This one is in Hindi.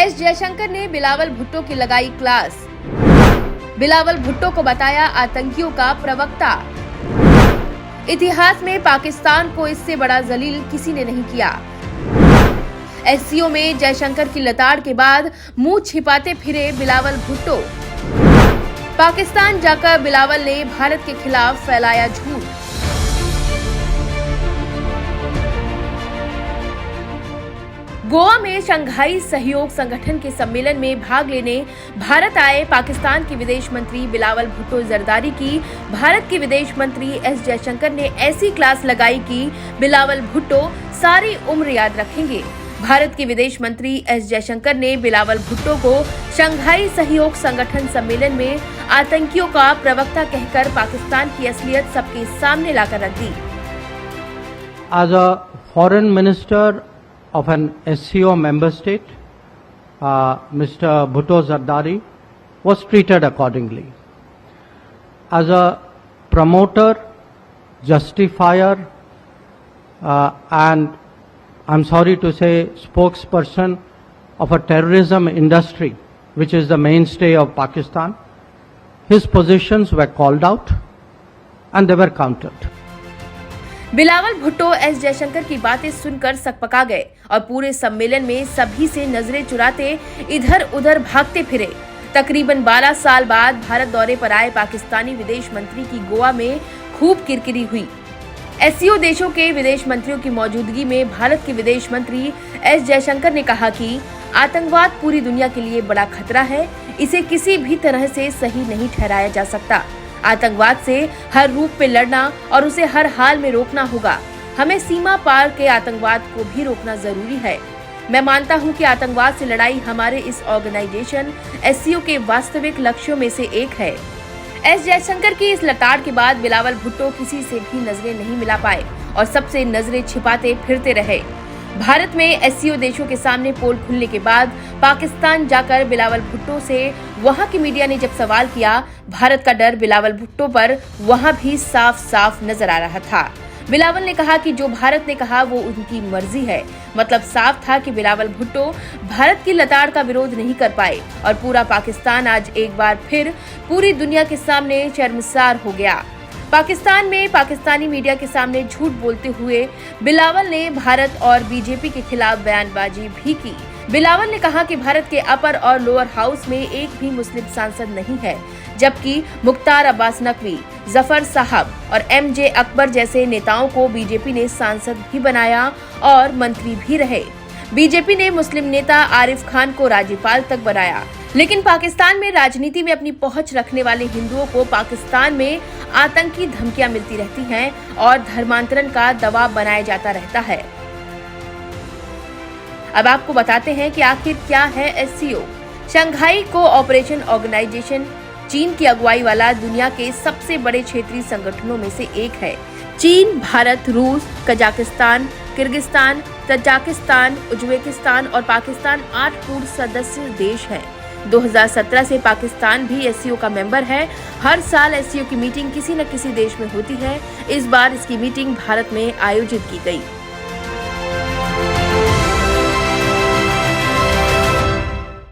एस जयशंकर ने बिलावल भुट्टो की लगाई क्लास। बिलावल भुट्टो को बताया आतंकियों का प्रवक्ता। इतिहास में पाकिस्तान को इससे बड़ा जलील किसी ने नहीं किया। एससीओ में जयशंकर की लताड़ के बाद मुंह छिपाते फिरे बिलावल भुट्टो। पाकिस्तान जाकर बिलावल ने भारत के खिलाफ फैलाया झूठ। गोवा में शंघाई सहयोग संगठन के सम्मेलन में भाग लेने भारत आए पाकिस्तान के विदेश मंत्री बिलावल भुट्टो जरदारी की भारत के विदेश मंत्री एस जयशंकर ने ऐसी क्लास लगाई कि बिलावल भुट्टो सारी उम्र याद रखेंगे। भारत के विदेश मंत्री एस जयशंकर ने बिलावल भुट्टो को शंघाई सहयोग संगठन सम्मेलन में आतंकियों का प्रवक्ता कहकर पाकिस्तान की असलियत सबके सामने लाकर रख दी। As a foreign minister of an SCO member state, Mr. Bhutto Zardari was treated accordingly. As a promoter, justifier, and I'm sorry to say spokesperson of a terrorism industry, which is the mainstay of Pakistan, his positions were called out and they were countered. Bilawal Bhutto S Jaishankar की बातें सुनकर सकपका गए और पूरे सम्मेलन में सभी से नजरें चुराते इधर उधर भागते फिरे। तकरीबन 12 साल बाद भारत दौरे पर आए पाकिस्तानी विदेश मंत्री की गोवा में खूब किरकिरी हुई। एससीओ देशों के विदेश मंत्रियों की मौजूदगी में भारत के विदेश मंत्री एस जयशंकर ने कहा कि आतंकवाद पूरी दुनिया के लिए बड़ा खतरा है, इसे किसी भी तरह से सही नहीं ठहराया जा सकता। आतंकवाद से हर रूप में लड़ना और उसे हर हाल में रोकना होगा। हमें सीमा पार के आतंकवाद को भी रोकना जरूरी है। मैं मानता हूं कि आतंकवाद से लड़ाई हमारे इस ऑर्गेनाइजेशन एससीओ के वास्तविक लक्ष्यों में से एक है। एस जयशंकर की इस लताड़ के बाद बिलावल भुट्टो किसी से भी नजरें नहीं मिला पाए और सबसे नजरें छिपाते फिरते रहे। भारत में एससीओ देशों के सामने पोल खुलने के बाद पाकिस्तान जाकर बिलावल भुट्टो से वहां की मीडिया ने जब सवाल किया, भारत का डर बिलावल भुट्टो पर वहां भी साफ साफ नजर आ रहा था। बिलावल ने कहा कि जो भारत ने कहा वो उनकी मर्जी है। मतलब साफ था कि बिलावल भुट्टो भारत की लताड़ का विरोध नहीं कर पाए और पूरा पाकिस्तान आज एक बार फिर पूरी दुनिया के सामने शर्मसार हो गया। पाकिस्तान में पाकिस्तानी मीडिया के सामने झूठ बोलते हुए बिलावल ने भारत और बीजेपी के खिलाफ बयानबाजी भी की। बिलावल ने कहा कि भारत के अपर और लोअर हाउस में एक भी मुस्लिम सांसद नहीं है, जबकि मुख्तार अब्बास नकवी, जफर साहब और एमजे अकबर जैसे नेताओं को बीजेपी ने सांसद भी बनाया और मंत्री भी रहे। बीजेपी ने मुस्लिम नेता आरिफ खान को राज्यपाल तक बनाया। लेकिन पाकिस्तान में राजनीति में अपनी पहुंच रखने वाले हिंदुओं को पाकिस्तान में आतंकी धमकियां मिलती रहती हैं और धर्मांतरण का दबाव बनाया जाता रहता है। अब आपको बताते हैं कि आखिर क्या है एससीओ। शंघाई कोऑपरेशन ऑर्गेनाइजेशन चीन की अगुवाई वाला दुनिया के सबसे बड़े क्षेत्रीय संगठनों में से एक है। चीन, भारत, रूस, कजाकिस्तान, किर्गिस्तान, तजाकिस्तान, उज्बेकिस्तान और पाकिस्तान 8 पूर्व सदस्य देश हैं। 2017 से पाकिस्तान भी एससीओ का मेंबर है। हर साल एससीओ की मीटिंग किसी न किसी देश में होती है। इस बार इसकी मीटिंग भारत में आयोजित की गई।